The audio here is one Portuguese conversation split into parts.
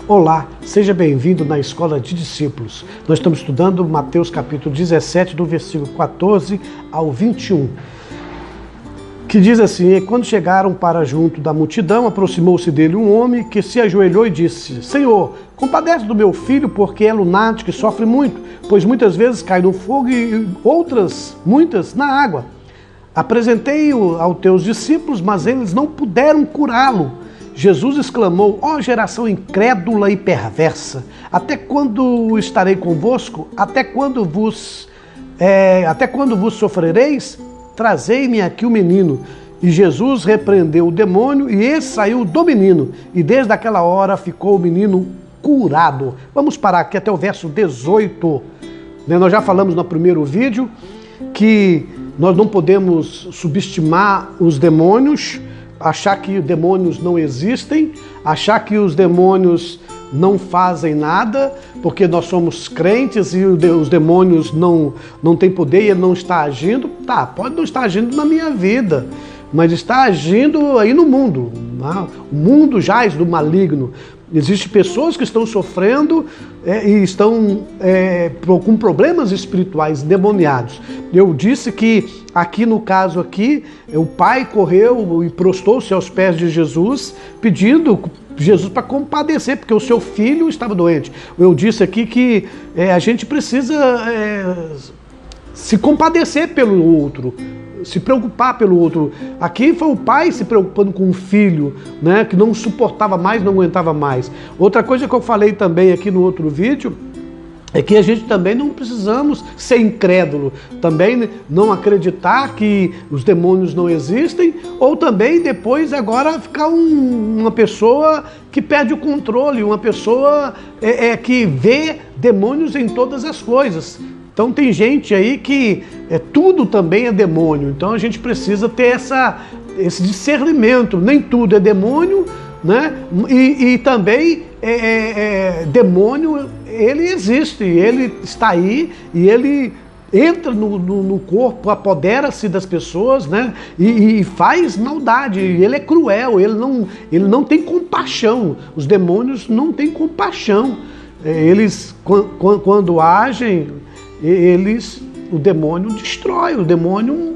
Olá, seja bem-vindo na Escola de Discípulos. Nós estamos estudando Mateus capítulo 17, do versículo 14 ao 21, que diz assim: E quando chegaram para junto da multidão, aproximou-se dele um homem que se ajoelhou e disse: Senhor, compadece do meu filho, porque é lunático e sofre muito, pois muitas vezes cai no fogo e muitas na água. Apresentei-o aos teus discípulos, mas eles não puderam curá-lo. Jesus exclamou: ó geração incrédula e perversa, até quando estarei convosco? Até quando vos sofrereis? Trazei-me aqui o menino. E Jesus repreendeu o demônio, e esse saiu do menino, e desde aquela hora ficou o menino curado. Vamos parar aqui até o verso 18. Nós já falamos no primeiro vídeo que nós não podemos subestimar os demônios, achar que demônios não existem, achar que os demônios não fazem nada, porque nós somos crentes e os demônios não têm poder e ele não está agindo. Tá, pode não estar agindo na minha vida, mas está agindo aí no mundo. O mundo jaz do maligno. Existem pessoas que estão sofrendo e estão com problemas espirituais endemoniados. Eu disse que aqui no caso aqui, o pai correu e prostou-se aos pés de Jesus, pedindo Jesus para compadecer, porque o seu filho estava doente. Eu disse aqui que a gente precisa se compadecer pelo outro, se preocupar pelo outro. Aqui foi o pai se preocupando com o filho, né, que não suportava mais, não aguentava mais. Outra coisa que eu falei também aqui no outro vídeo é que a gente também não precisamos ser incrédulo, também não acreditar que os demônios não existem, ou também depois agora ficar uma pessoa que perde o controle, uma pessoa que vê demônios em todas as coisas. Então tem gente aí que tudo também é demônio, então a gente precisa ter esse discernimento, nem tudo é demônio, né? E também demônio, ele existe, ele está aí e ele entra no corpo, apodera-se das pessoas, né? E faz maldade, ele é cruel, ele não tem compaixão. Os demônios não têm compaixão. Eles, quando agem, o demônio destrói, o demônio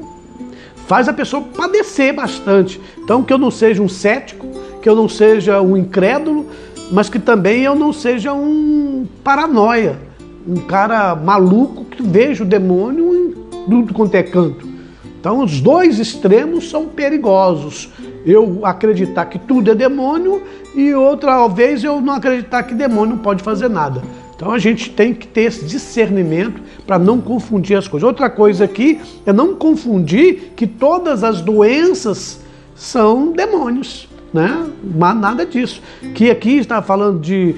faz a pessoa padecer bastante. Então que eu não seja um cético, que eu não seja um incrédulo, mas que também eu não seja um paranoia, um cara maluco que veja o demônio em tudo quanto é canto. Então os dois extremos são perigosos. Eu acreditar que tudo é demônio e outra vez eu não acreditar que demônio não pode fazer nada. Então a gente tem que ter esse discernimento para não confundir as coisas. Outra coisa aqui é não confundir que todas as doenças são demônios, né? Mas nada disso. Que aqui está falando de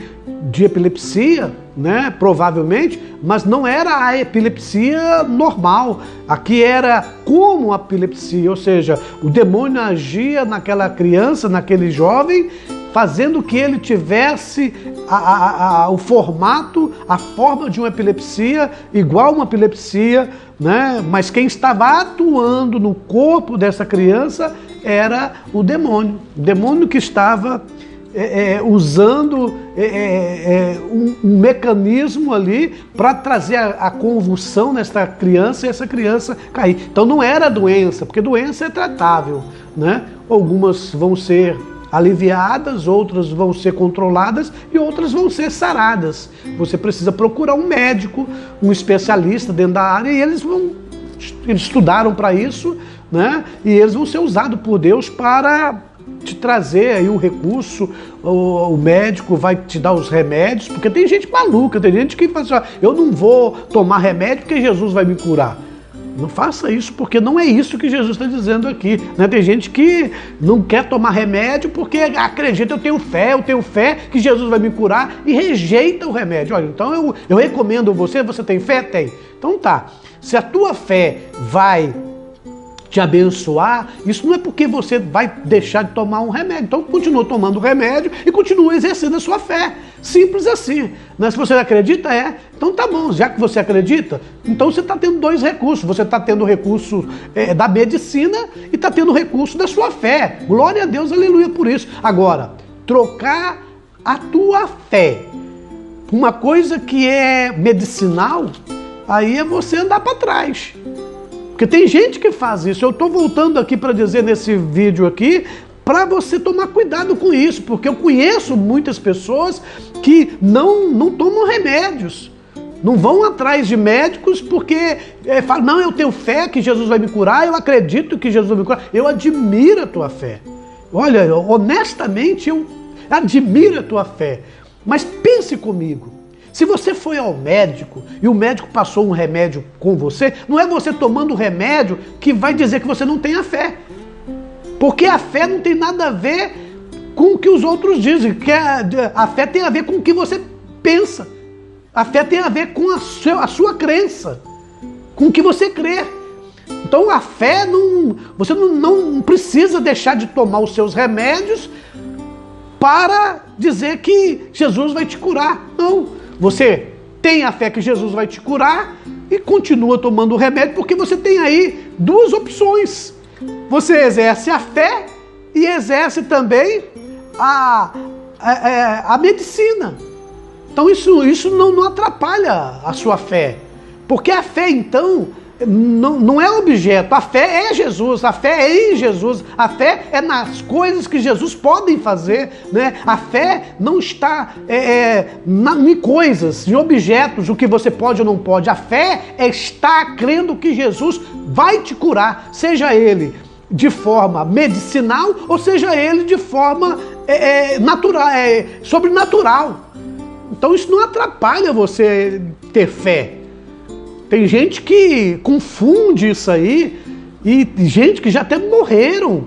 epilepsia, né? Provavelmente, mas não era a epilepsia normal. Aqui era como a epilepsia, ou seja, o demônio agia naquela criança, naquele jovem, fazendo que ele tivesse o formato, a forma de uma epilepsia, igual uma epilepsia, né? Mas quem estava atuando no corpo dessa criança era o demônio que estava usando um mecanismo ali para trazer a convulsão nessa criança e essa criança cair. Então não era doença, porque doença é tratável, né? Algumas vão ser aliviadas, outras vão ser controladas e outras vão ser saradas. Você precisa procurar um médico, um especialista dentro da área, e eles estudaram para isso, né? E eles vão ser usados por Deus para te trazer aí um recurso. O médico vai te dar os remédios, porque tem gente maluca, tem gente que fala assim: eu não vou tomar remédio porque Jesus vai me curar. Não faça isso, porque não é isso que Jesus está dizendo aqui, né? Tem gente que não quer tomar remédio porque acredita, eu tenho fé que Jesus vai me curar, e rejeita o remédio. Olha, então eu recomendo você tem fé? Tem. Então tá, se a tua fé vai te abençoar, isso não é porque você vai deixar de tomar um remédio. Então continua tomando o remédio e continua exercendo a sua fé. Simples assim. Né? Se você acredita, então tá bom. Já que você acredita, então você está tendo dois recursos. Você está tendo o recurso da medicina e está tendo o recurso da sua fé. Glória a Deus, aleluia por isso. Agora, trocar a tua fé, uma coisa que é medicinal, aí é você andar para trás. Porque tem gente que faz isso. Eu estou voltando aqui para dizer nesse vídeo aqui, para você tomar cuidado com isso, porque eu conheço muitas pessoas que não tomam remédios, não vão atrás de médicos porque falam, não, eu tenho fé que Jesus vai me curar, eu acredito que Jesus vai me curar. Eu admiro a tua fé. Olha, honestamente, eu admiro a tua fé. Mas pense comigo, se você foi ao médico e o médico passou um remédio com você, não é você tomando o remédio que vai dizer que você não tem a fé. Porque a fé não tem nada a ver com o que os outros dizem. Que a fé tem a ver com o que você pensa. A fé tem a ver com a sua crença, com o que você crê. Então a fé, você não precisa deixar de tomar os seus remédios para dizer que Jesus vai te curar. Não, você tem a fé que Jesus vai te curar e continua tomando o remédio, porque você tem aí duas opções. Você exerce a fé e exerce também a medicina. Então isso não atrapalha a sua fé. Porque a fé, então, não é objeto. A fé é Jesus, a fé é em Jesus, a fé é nas coisas que Jesus pode fazer, né? A fé não está em coisas, em objetos, o que você pode ou não pode. A fé está crendo que Jesus vai te curar, seja ele de forma medicinal ou seja ele de forma natural, sobrenatural. Então isso não atrapalha você ter fé. Tem gente que confunde isso aí, e gente que já até morreram,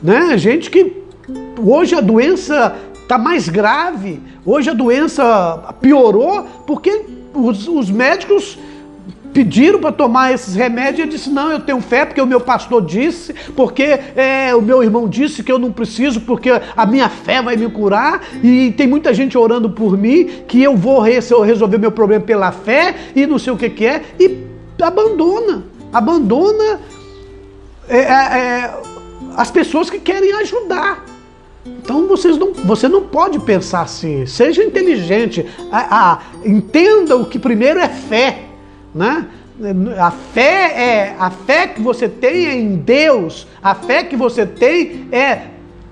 né? Gente que hoje a doença está mais grave, hoje a doença piorou, porque os médicos pediram para tomar esses remédios e eu disse, não, eu tenho fé porque o meu pastor disse, porque o meu irmão disse que eu não preciso, porque a minha fé vai me curar, e tem muita gente orando por mim, que eu vou resolver meu problema pela fé, e não sei o que é, e abandona as pessoas que querem ajudar. Então você não pode pensar assim, seja inteligente, entenda o que primeiro é fé. Né? A fé que você tem é em Deus, a fé que você tem é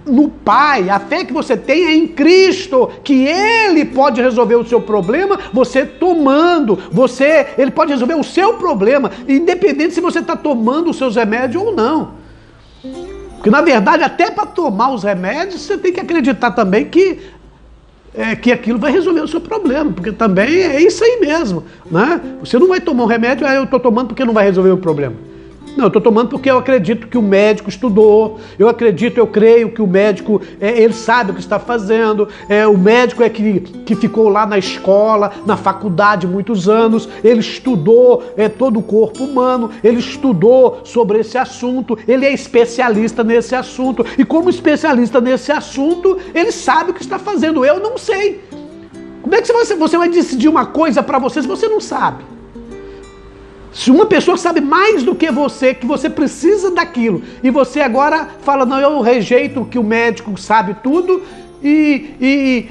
no Pai, a fé que você tem é em Cristo, que Ele pode resolver o seu problema, você tomando, Ele pode resolver o seu problema, independente se você está tomando os seus remédios ou não. Porque na verdade, até para tomar os remédios, você tem que acreditar também que aquilo vai resolver o seu problema, porque também é isso aí mesmo, né? Você não vai tomar um remédio, eu estou tomando porque não vai resolver o problema. Não, eu estou tomando porque eu acredito que o médico estudou, eu creio que o médico, ele sabe o que está fazendo, o médico que ficou lá na escola, na faculdade muitos anos, ele estudou todo o corpo humano, ele estudou sobre esse assunto, ele é especialista nesse assunto, e como especialista nesse assunto, ele sabe o que está fazendo, eu não sei. Como é que você vai decidir uma coisa para você se você não sabe? Se uma pessoa sabe mais do que você precisa daquilo, e você agora fala, não, eu rejeito que o médico sabe tudo e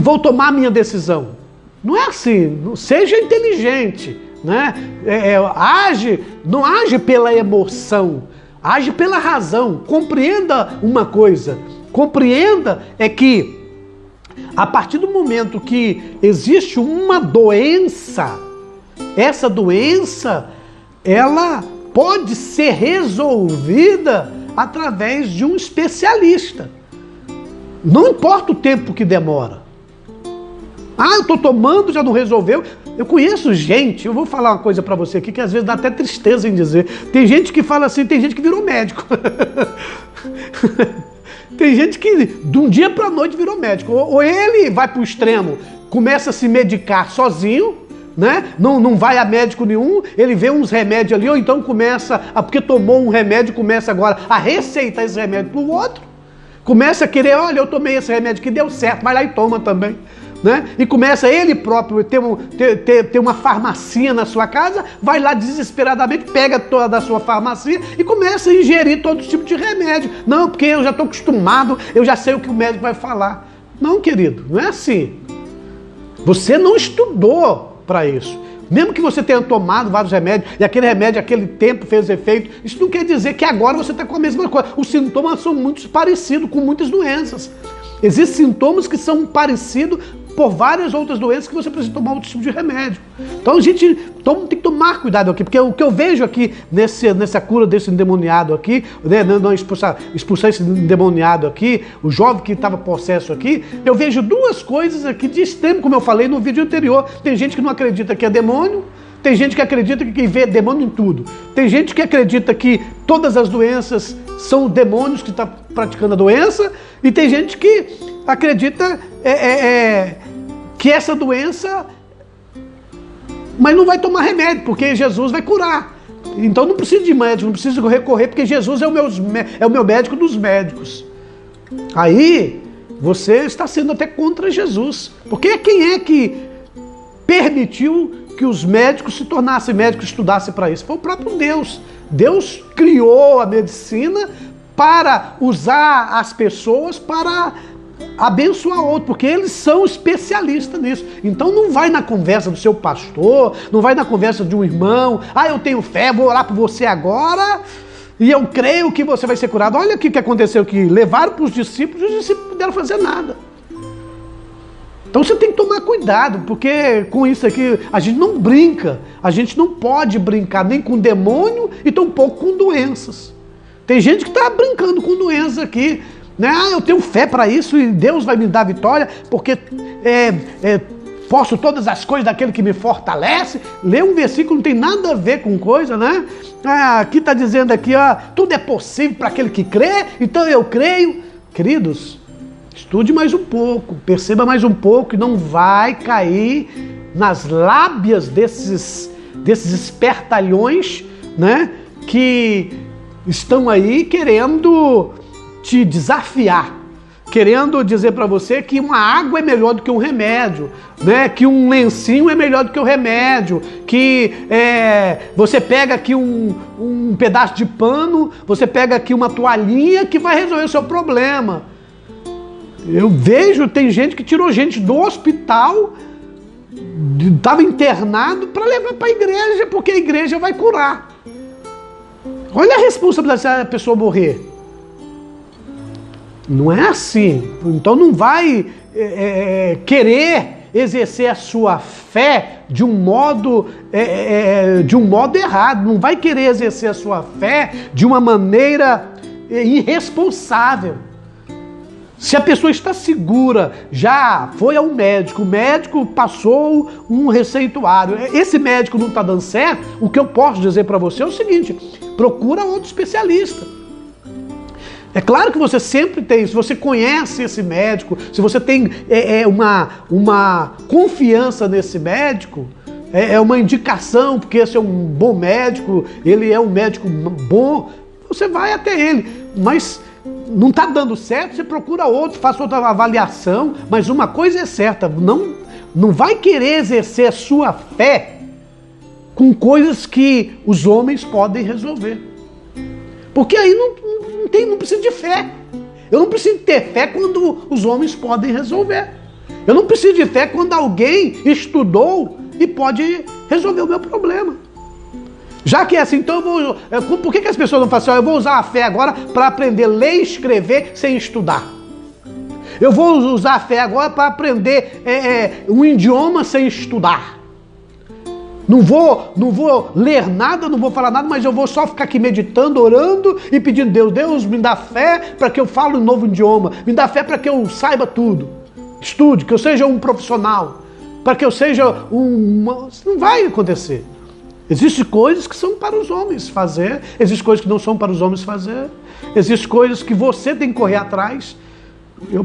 vou tomar a minha decisão. Não é assim, seja inteligente, né? Não age pela emoção, age pela razão. Compreenda uma coisa, compreenda que a partir do momento que existe uma doença, essa doença, ela pode ser resolvida através de um especialista. Não importa o tempo que demora. Eu estou tomando, já não resolveu. Eu conheço gente, eu vou falar uma coisa para você aqui que às vezes dá até tristeza em dizer. Tem gente que fala assim, tem gente que virou médico. Tem gente que de um dia para a noite virou médico. Ou ele vai para o extremo, começa a se medicar sozinho, né? Não vai a médico nenhum, ele vê uns remédios ali, ou então começa, porque tomou um remédio, começa agora a receitar esse remédio para o outro, começa a querer, olha, eu tomei esse remédio que deu certo, vai lá e toma também, né? E começa ele próprio ter uma farmacia na sua casa, vai lá desesperadamente, pega toda a sua farmacia e começa a ingerir todo tipo de remédio. Não, porque eu já estou acostumado, eu já sei o que o médico vai falar. Não, querido, não é assim. Você não estudou para isso. Mesmo que você tenha tomado vários remédios e aquele remédio, aquele tempo fez efeito, isso não quer dizer que agora você está com a mesma coisa. Os sintomas são muito parecidos com muitas doenças. Existem sintomas que são parecidos por várias outras doenças que você precisa tomar outro tipo de remédio. Então a gente tem que tomar cuidado aqui, porque o que eu vejo aqui nessa cura desse endemoniado aqui, né, não expulsar esse endemoniado aqui, o jovem que estava possesso aqui, eu vejo duas coisas aqui de extremo, como eu falei no vídeo anterior. Tem gente que não acredita que é demônio, tem gente que acredita que vê demônio em tudo. Tem gente que acredita que todas as doenças são demônios que estão praticando a doença, e tem gente que acredita que essa doença, mas não vai tomar remédio, porque Jesus vai curar. Então não precisa de médico, não precisa recorrer, porque Jesus é o meu médico dos médicos. Aí você está sendo até contra Jesus, porque quem é que permitiu que os médicos se tornassem médicos, estudassem para isso? Foi o próprio Deus. Deus criou a medicina para usar as pessoas para abençoar outro, porque eles são especialistas nisso. Então não vai na conversa do seu pastor, não vai na conversa de um irmão, eu tenho fé, vou orar por você agora e eu creio que você vai ser curado. Olha o que aconteceu aqui, levaram para os discípulos e os discípulos não puderam fazer nada. Então você tem que tomar cuidado, porque com isso aqui a gente não brinca, a gente não pode brincar nem com demônio e tampouco com doenças. Tem gente que está brincando com doenças aqui, né? Eu tenho fé para isso e Deus vai me dar vitória, porque posso todas as coisas daquele que me fortalece. Lê um versículo, não tem nada a ver com coisa, né? Aqui está dizendo aqui, tudo é possível para aquele que crê, então eu creio. Queridos, estude mais um pouco, perceba mais um pouco e não vai cair nas lábias desses espertalhões, né? Que estão aí querendo te desafiar, querendo dizer para você que uma água é melhor do que um remédio, né? Que um lencinho é melhor do que o remédio, que você pega aqui um pedaço de pano, você pega aqui uma toalhinha que vai resolver o seu problema. Eu vejo, tem gente que tirou gente do hospital, estava internado, para levar para a igreja, porque a igreja vai curar. Olha a responsabilidade se a pessoa morrer. Não é assim. Então não vai querer exercer a sua fé de um modo errado. Não vai querer exercer a sua fé de uma maneira irresponsável. Se a pessoa está segura, já foi ao médico, o médico passou um receituário, esse médico não está dando certo, o que eu posso dizer para você é o seguinte: procura outro especialista. É claro que você sempre tem, se você conhece esse médico, se você tem uma confiança nesse médico, é uma indicação, porque esse é um bom médico, ele é um médico bom, você vai até ele. Mas não está dando certo, você procura outro, faça outra avaliação, mas uma coisa é certa, não vai querer exercer a sua fé com coisas que os homens podem resolver. Porque aí não precisa de fé. Eu não preciso ter fé quando os homens podem resolver. Eu não preciso de fé quando alguém estudou e pode resolver o meu problema. Já que é assim, então por que as pessoas não falam assim, eu vou usar a fé agora para aprender a ler e escrever sem estudar? Eu vou usar a fé agora para aprender um idioma sem estudar. Não vou ler nada, não vou falar nada, mas eu vou só ficar aqui meditando, orando e pedindo Deus me dá fé para que eu fale um novo idioma, me dá fé para que eu saiba tudo, estude, que eu seja um profissional, para que eu seja Isso não vai acontecer. Existem coisas que são para os homens fazer, existem coisas que não são para os homens fazer, existem coisas que você tem que correr atrás. Eu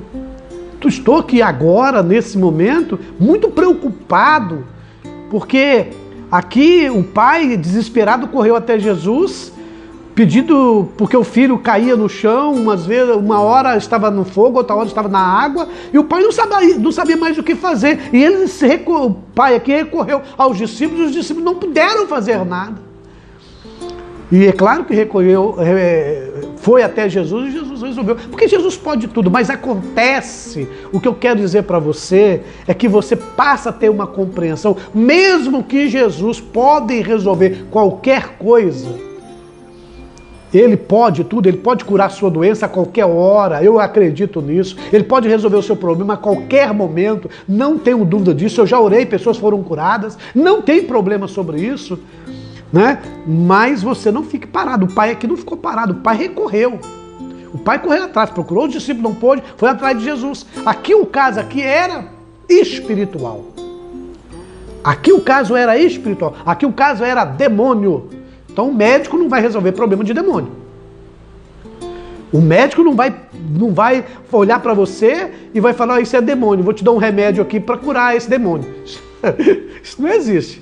estou aqui agora, nesse momento, muito preocupado, porque aqui o pai, desesperado, correu até Jesus, pedindo, porque o filho caía no chão, uma hora estava no fogo, outra hora estava na água, e o pai não sabia mais o que fazer. E o pai aqui recorreu aos discípulos, e os discípulos não puderam fazer nada. E é claro que foi até Jesus, e Jesus resolveu. Porque Jesus pode tudo, mas acontece, o que eu quero dizer para você é que você passa a ter uma compreensão, mesmo que Jesus pode resolver qualquer coisa, Ele pode tudo, Ele pode curar a sua doença a qualquer hora, eu acredito nisso. Ele pode resolver o seu problema a qualquer momento, não tenho dúvida disso. Eu já orei, pessoas foram curadas, não tem problema sobre isso, né? Mas você não fique parado. O pai aqui não ficou parado, o pai recorreu. O pai correu atrás, procurou, os discípulos não pôde, foi atrás de Jesus. Aqui o caso aqui era espiritual. Aqui o caso era espiritual, aqui o caso era demônio. Então o médico não vai resolver problema de demônio. O médico não vai olhar para você e vai falar, isso é demônio, vou te dar um remédio aqui para curar esse demônio. Isso não existe.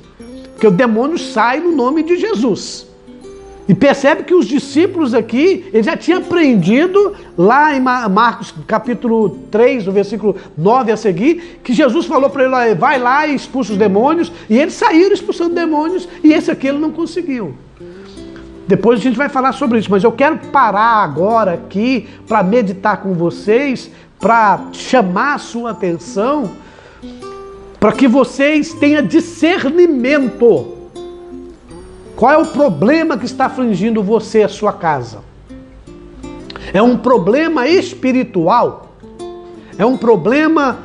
Porque o demônio sai no nome de Jesus. E percebe que os discípulos aqui, eles já tinham aprendido lá em Marcos capítulo 3, no versículo 9 a seguir, que Jesus falou para ele, vai lá e expulsa os demônios, e eles saíram expulsando demônios, e esse aqui ele não conseguiu. Depois a gente vai falar sobre isso, mas eu quero parar agora aqui para meditar com vocês, para chamar a sua atenção, para que vocês tenham discernimento. Qual é o problema que está afligindo você e a sua casa? É um problema espiritual? É um problema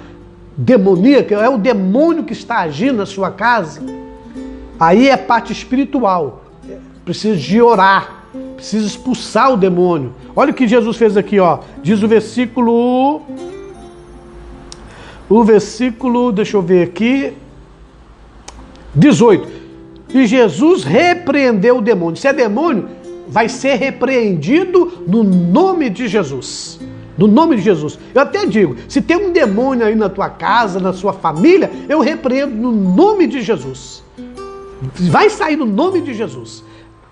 demoníaco? É o demônio que está agindo na sua casa? Aí é parte espiritual. Precisa de orar, precisa expulsar o demônio. Olha o que Jesus fez aqui, ó. Diz o versículo, deixa eu ver aqui, 18. E Jesus repreendeu o demônio. Se é demônio, vai ser repreendido no nome de Jesus. No nome de Jesus. Eu até digo, se tem um demônio aí na tua casa, na sua família, eu repreendo no nome de Jesus. Vai sair no nome de Jesus.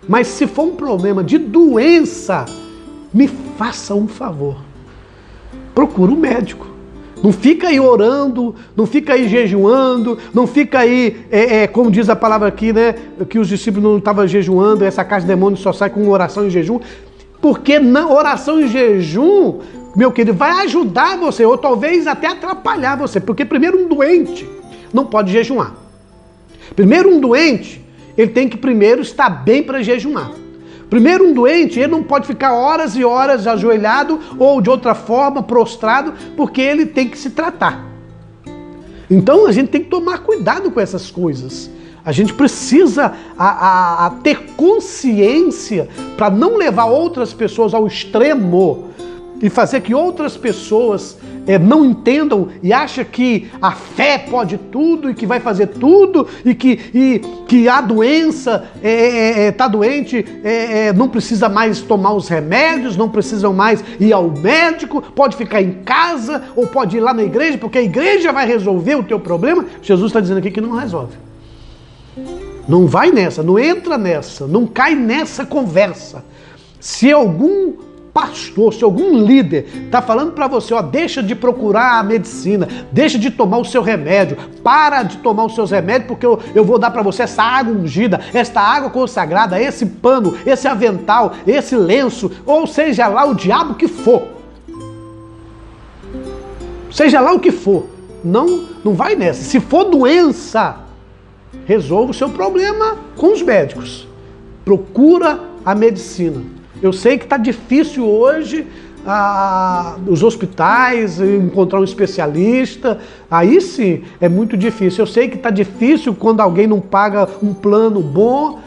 Mas se for um problema de doença, me faça um favor. Procura um médico. Não fica aí orando, não fica aí jejuando, não fica aí, como diz a palavra aqui, né? Que os discípulos não estavam jejuando, essa caixa de demônios só sai com oração e jejum. Porque na oração e jejum, meu querido, vai ajudar você, ou talvez até atrapalhar você. Porque primeiro um doente não pode jejuar. Primeiro um doente, ele tem que primeiro estar bem para jejuar. Primeiro um doente, ele não pode ficar horas e horas ajoelhado ou de outra forma prostrado, porque ele tem que se tratar. Então a gente tem que tomar cuidado com essas coisas. A gente precisa ter consciência para não levar outras pessoas ao extremo e fazer que outras pessoas não entendam e achem que a fé pode tudo e que vai fazer tudo e que a doença, está doente, não precisa mais tomar os remédios, não precisam mais ir ao médico, pode ficar em casa ou pode ir lá na igreja, porque a igreja vai resolver o teu problema. Jesus está dizendo aqui que não resolve. Não vai nessa, não entra nessa, não cai nessa conversa. Se algum pastor, se algum líder está falando para você, ó, deixa de procurar a medicina, deixa de tomar o seu remédio, para de tomar os seus remédios, porque eu vou dar para você essa água ungida, esta água consagrada, esse pano, esse avental, esse lenço, ou seja lá o diabo que for. Seja lá o que for. Não vai nessa. Se for doença, resolva o seu problema com os médicos. Procura a medicina. Eu sei que está difícil hoje os hospitais encontrar um especialista. Aí sim, é muito difícil. Eu sei que está difícil quando alguém não paga um plano bom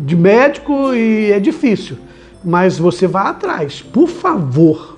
de médico e é difícil. Mas você vá atrás, por favor.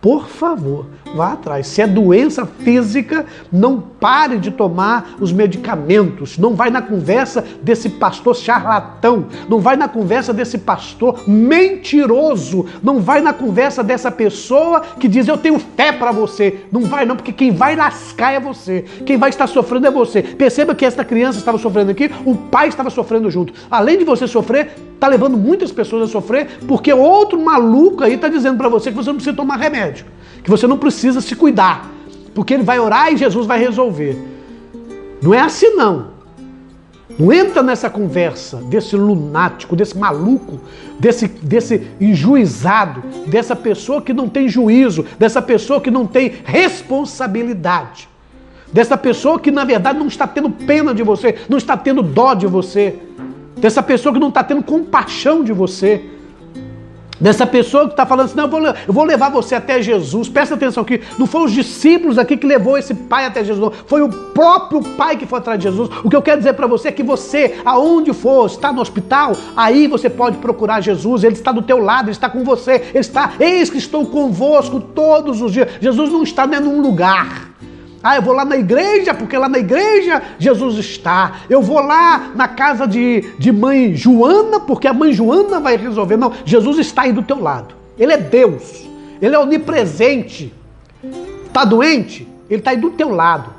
Por favor, vá atrás. Se é doença física, não pare de tomar os medicamentos. Não vai na conversa desse pastor charlatão. Não vai na conversa desse pastor mentiroso. Não vai na conversa dessa pessoa que diz, eu tenho fé para você. Não vai não, porque quem vai lascar é você. Quem vai estar sofrendo é você. Perceba que essa criança estava sofrendo aqui, o pai estava sofrendo junto. Além de você sofrer, está levando muitas pessoas a sofrer, porque outro maluco aí está dizendo para você que você não precisa tomar remédio. Que você não precisa se cuidar, porque ele vai orar e Jesus vai resolver. Não é assim não. Não entra nessa conversa desse lunático, desse maluco, desse enjuizado, dessa pessoa que não tem juízo, dessa pessoa que não tem responsabilidade, dessa pessoa que na verdade não está tendo pena de você, não está tendo dó de você, dessa pessoa que não está tendo compaixão de você, dessa pessoa que está falando assim, não, eu vou levar você até Jesus. Presta atenção aqui, não foram os discípulos aqui que levou esse pai até Jesus, não. Foi o próprio pai que foi atrás de Jesus. O que eu quero dizer para você é que você, aonde for, está no hospital, aí você pode procurar Jesus, ele está do teu lado, ele está com você, ele está, eis que estou convosco todos os dias. Jesus não está num lugar. Ah, eu vou lá na igreja, porque lá na igreja Jesus está. Eu vou lá na casa de mãe Joana, porque a mãe Joana vai resolver. Não, Jesus está aí do teu lado. Ele é Deus. Ele é onipresente. Está doente? Ele está aí do teu lado.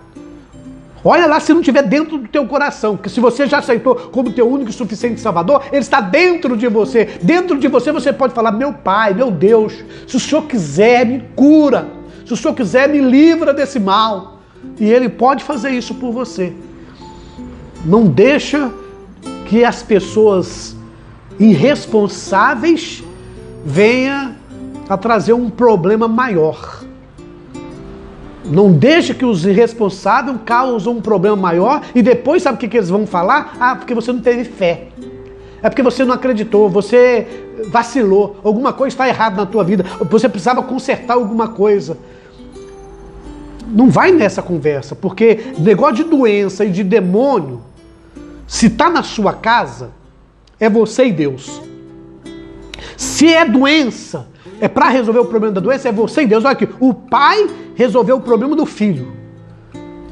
Olha lá se não estiver dentro do teu coração, porque se você já aceitou como teu único e suficiente Salvador, ele está dentro de você. Dentro de você você pode falar, meu Pai, meu Deus, se o Senhor quiser, me cura. Se o Senhor quiser, me livra desse mal. E Ele pode fazer isso por você. Não deixa que as pessoas irresponsáveis venham a trazer um problema maior. Não deixa que os irresponsáveis causem um problema maior e depois sabe o que eles vão falar? Ah, porque você não teve fé. É porque você não acreditou, você vacilou, alguma coisa está errada na tua vida, você precisava consertar alguma coisa. Não vai nessa conversa, porque negócio de doença e de demônio, se está na sua casa, é você e Deus. Se é doença, é para resolver o problema da doença, é você e Deus. Olha aqui, o pai resolveu o problema do filho.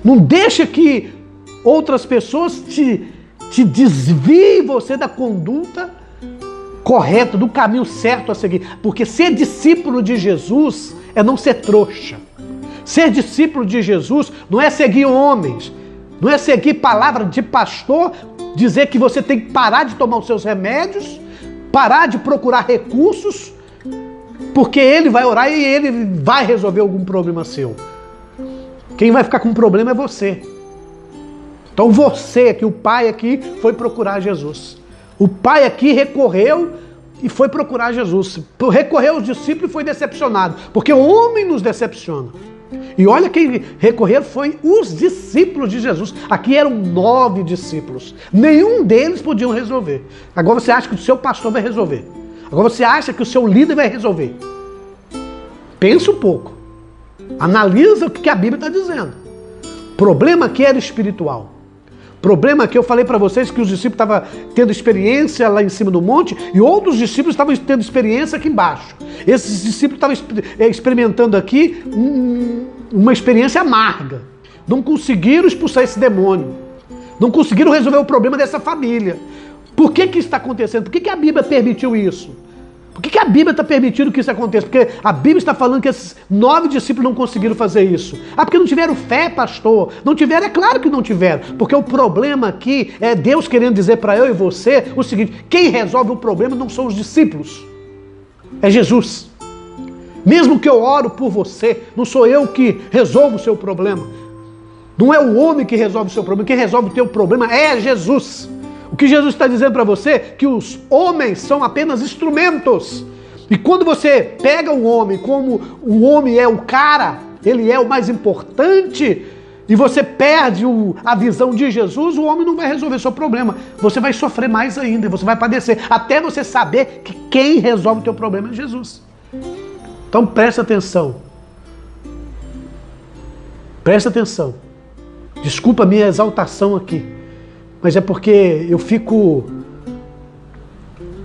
Não deixa que outras pessoas te desviem você da conduta correta, do caminho certo a seguir. Porque ser discípulo de Jesus é não ser trouxa. Ser discípulo de Jesus não é seguir homens, não é seguir palavra de pastor, dizer que você tem que parar de tomar os seus remédios, parar de procurar recursos, porque ele vai orar e ele vai resolver algum problema seu. Quem vai ficar com problema é você. Então você aqui, o pai aqui, foi procurar Jesus. O pai aqui recorreu e foi procurar Jesus. Recorreu aos discípulos e foi decepcionado, porque o homem nos decepciona. E olha quem recorreram foi os discípulos de Jesus. Aqui eram 9 discípulos. Nenhum deles podiam resolver. Agora você acha que o seu pastor vai resolver. Agora você acha que o seu líder vai resolver. Pensa um pouco. Analisa o que a Bíblia está dizendo. O problema aqui era espiritual. Problema que eu falei para vocês que os discípulos estavam tendo experiência lá em cima do monte e outros discípulos estavam tendo experiência aqui embaixo. Esses discípulos estavam experimentando aqui uma experiência amarga. Não conseguiram expulsar esse demônio. Não conseguiram resolver o problema dessa família. Por que isso está acontecendo? Por que a Bíblia permitiu isso? Por que a Bíblia está permitindo que isso aconteça? Porque a Bíblia está falando que esses 9 discípulos não conseguiram fazer isso. Ah, porque não tiveram fé, pastor. Não tiveram, é claro que não tiveram. Porque o problema aqui é Deus querendo dizer para eu e você o seguinte, quem resolve o problema não são os discípulos, é Jesus. Mesmo que eu oro por você, não sou eu que resolvo o seu problema. Não é o homem que resolve o seu problema, quem resolve o teu problema é Jesus. O que Jesus está dizendo para você? Que os homens são apenas instrumentos. E quando você pega o homem como o homem é o cara, ele é o mais importante, e você perde a visão de Jesus, o homem não vai resolver seu problema. Você vai sofrer mais ainda, você vai padecer, até você saber que quem resolve o teu problema é Jesus. Então presta atenção. Presta atenção. Desculpa a minha exaltação aqui, mas é porque eu fico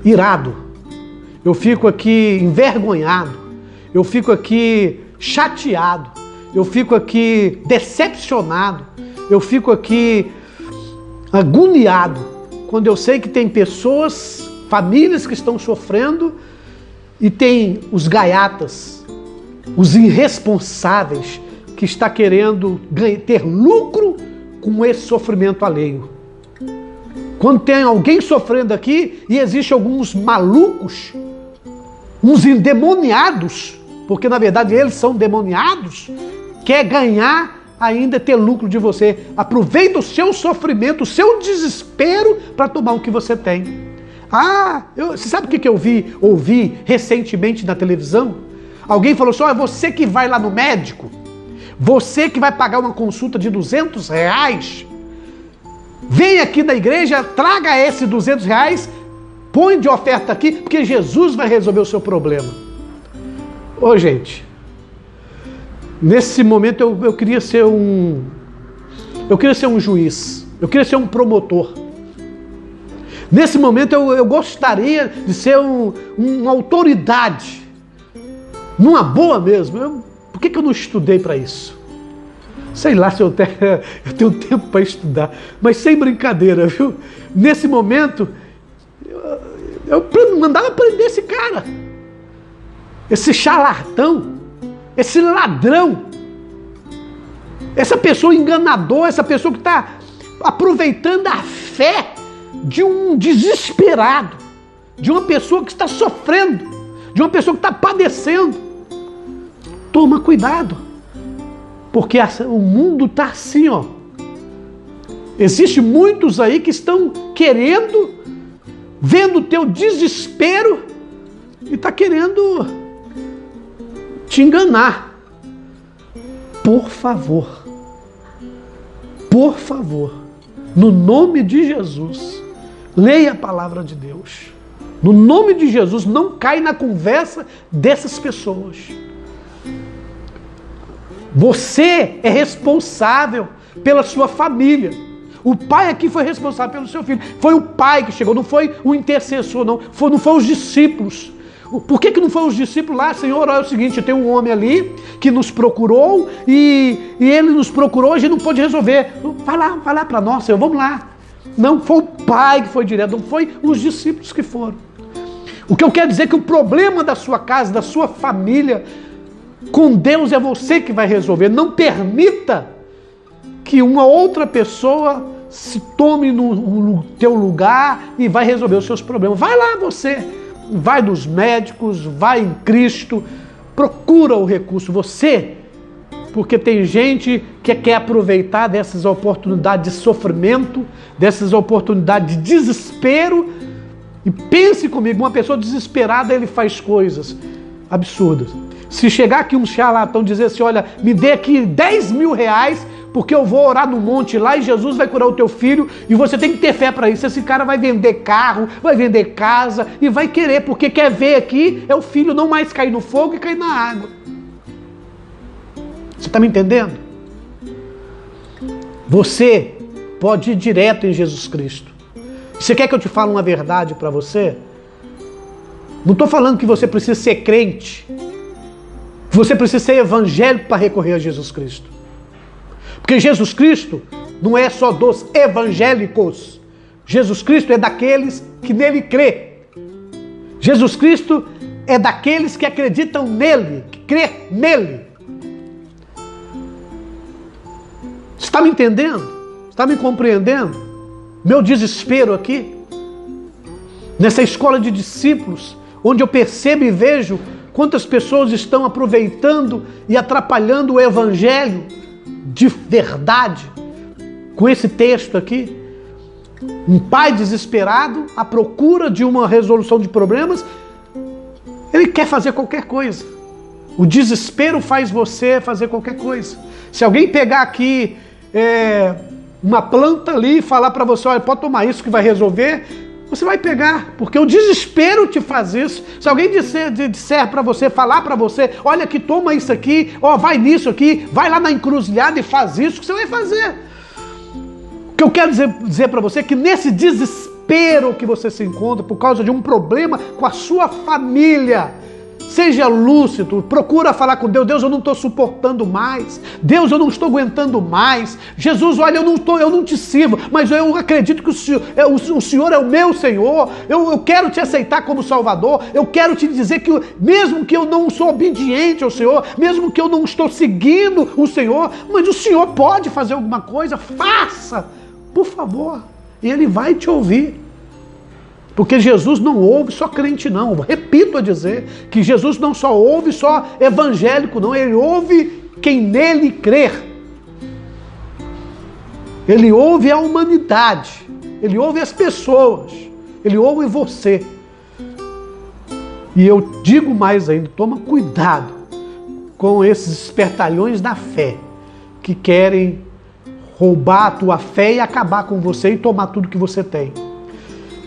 irado, eu fico aqui envergonhado, eu fico aqui chateado, eu fico aqui decepcionado, eu fico aqui agoniado, quando eu sei que tem pessoas, famílias que estão sofrendo e tem os gaiatas, os irresponsáveis que está querendo ter lucro com esse sofrimento alheio. Quando tem alguém sofrendo aqui e existe alguns malucos, uns endemoniados, porque na verdade eles são demoniados, quer ganhar ainda ter lucro de você. Aproveita o seu sofrimento, o seu desespero para tomar o que você tem. Você sabe o que eu ouvi recentemente na televisão? Alguém falou assim, é você que vai lá no médico, você que vai pagar uma consulta de R$200, vem aqui na igreja, traga esse R$200, põe de oferta aqui, porque Jesus vai resolver o seu problema. Gente, nesse momento eu queria ser um juiz, eu queria ser um promotor. Nesse momento eu gostaria de ser uma autoridade, numa boa mesmo. Por que eu não estudei para isso? Sei lá se eu tenho tempo para estudar, mas sem brincadeira, viu? Nesse momento, eu mandava prender esse cara, esse charlatão, esse ladrão, essa pessoa enganadora, essa pessoa que está aproveitando a fé de um desesperado, de uma pessoa que está sofrendo, de uma pessoa que está padecendo. Toma cuidado, porque o mundo está assim, Existem muitos aí que estão querendo, vendo o teu desespero e está querendo te enganar. Por favor, no nome de Jesus, leia a palavra de Deus. No nome de Jesus, não cai na conversa dessas pessoas. Você é responsável pela sua família. O pai aqui foi responsável pelo seu filho. Foi o pai que chegou, não foi o intercessor, não foi os discípulos. Por que não foram os discípulos lá? Senhor, olha o seguinte, tem um homem ali que nos procurou e ele nos procurou, a gente não pôde resolver. Vai lá para nós, Senhor, vamos lá. Não, foi o pai que foi direto, não foi os discípulos que foram. O que eu quero dizer é que o problema da sua casa, da sua família, com Deus é você que vai resolver. Não permita que uma outra pessoa se tome no teu lugar e vai resolver os seus problemas. Vai lá você, vai nos médicos, vai em Cristo, procura o recurso. Você, porque tem gente que quer aproveitar dessas oportunidades de sofrimento, dessas oportunidades de desespero. E pense comigo, uma pessoa desesperada, ele faz coisas absurdas. Se chegar aqui um charlatão e dizer assim, olha, me dê aqui R$10.000, porque eu vou orar no monte lá e Jesus vai curar o teu filho, e você tem que ter fé para isso. Esse cara vai vender carro, vai vender casa e vai querer, porque quer ver aqui é o filho não mais cair no fogo e cair na água. Você está me entendendo? Você pode ir direto em Jesus Cristo. Você quer que eu te fale uma verdade para você? Não estou falando que você precisa ser crente, que você precisa ser evangélico para recorrer a Jesus Cristo. Porque Jesus Cristo não é só dos evangélicos. Jesus Cristo é daqueles que nele crê. Jesus Cristo é daqueles que acreditam nele, que crê nele. Você está me entendendo? Você está me compreendendo? Meu desespero aqui, nessa escola de discípulos, onde eu percebo e vejo quantas pessoas estão aproveitando e atrapalhando o evangelho de verdade, com esse texto aqui. Um pai desesperado, à procura de uma resolução de problemas, ele quer fazer qualquer coisa. O desespero faz você fazer qualquer coisa. Se alguém pegar aqui uma planta ali e falar para você, olha, pode tomar isso que vai resolver, você vai pegar, porque o desespero te faz isso. Se alguém disser para você, falar para você, olha aqui, toma isso aqui, vai nisso aqui, vai lá na encruzilhada e faz isso, que você vai fazer. O que eu quero dizer para você é que nesse desespero que você se encontra por causa de um problema com a sua família, seja lúcido, procura falar com Deus. Deus, eu não estou suportando mais. Deus, eu não estou aguentando mais. Jesus, olha, eu não te sirvo, mas eu acredito que o Senhor é o meu Senhor. Eu quero te aceitar como Salvador. Eu quero te dizer que mesmo que eu não sou obediente ao Senhor, mesmo que eu não estou seguindo o Senhor, mas o Senhor pode fazer alguma coisa, faça, por favor. E Ele vai te ouvir. Porque Jesus não ouve só crente, não. Repito a dizer que Jesus não só ouve só evangélico, não. Ele ouve quem nele crer. Ele ouve a humanidade, Ele ouve as pessoas, Ele ouve você. E eu digo mais ainda, toma cuidado com esses espertalhões da fé que querem roubar a tua fé e acabar com você e tomar tudo que você tem.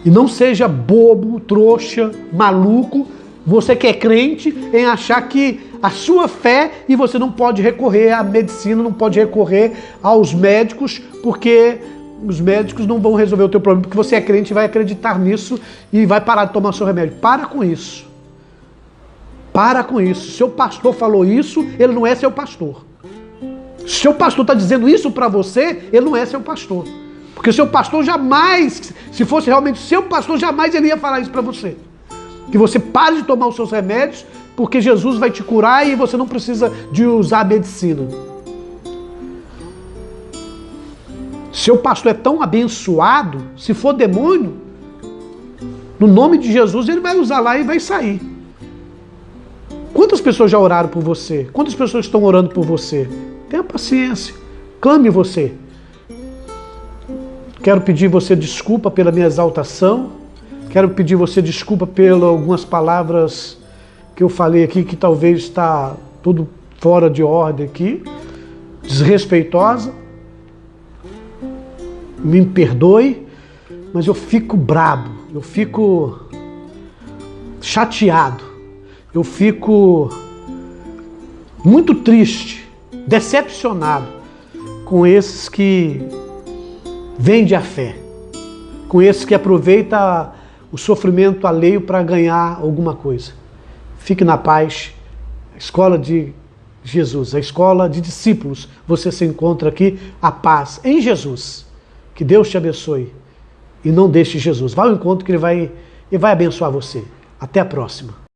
E não seja bobo, trouxa, maluco, você que é crente, em achar que a sua fé e você não pode recorrer à medicina, não pode recorrer aos médicos, porque os médicos não vão resolver o teu problema, porque você é crente e vai acreditar nisso e vai parar de tomar seu remédio. Para com isso. Para com isso. Seu pastor falou isso, ele não é seu pastor. Seu pastor está dizendo isso para você, ele não é seu pastor. Porque seu pastor jamais, se fosse realmente seu pastor, jamais ele ia falar isso para você. Que você pare de tomar os seus remédios, porque Jesus vai te curar e você não precisa de usar a medicina. Seu pastor é tão abençoado, se for demônio, no nome de Jesus ele vai usar lá e vai sair. Quantas pessoas já oraram por você? Quantas pessoas estão orando por você? Tenha paciência, clame você. Quero pedir você desculpa pela minha exaltação, quero pedir você desculpa pelas algumas palavras que eu falei aqui, que talvez está tudo fora de ordem aqui, desrespeitosa. Me perdoe, mas eu fico brabo, eu fico chateado, eu fico muito triste, decepcionado com esses que vendem a fé, com esses que aproveitam o sofrimento alheio para ganhar alguma coisa. Fique na paz. A escola de Jesus, a escola de discípulos, você se encontra aqui, a paz em Jesus. Que Deus te abençoe e não deixe Jesus. Vá ao encontro que Ele vai abençoar você. Até a próxima.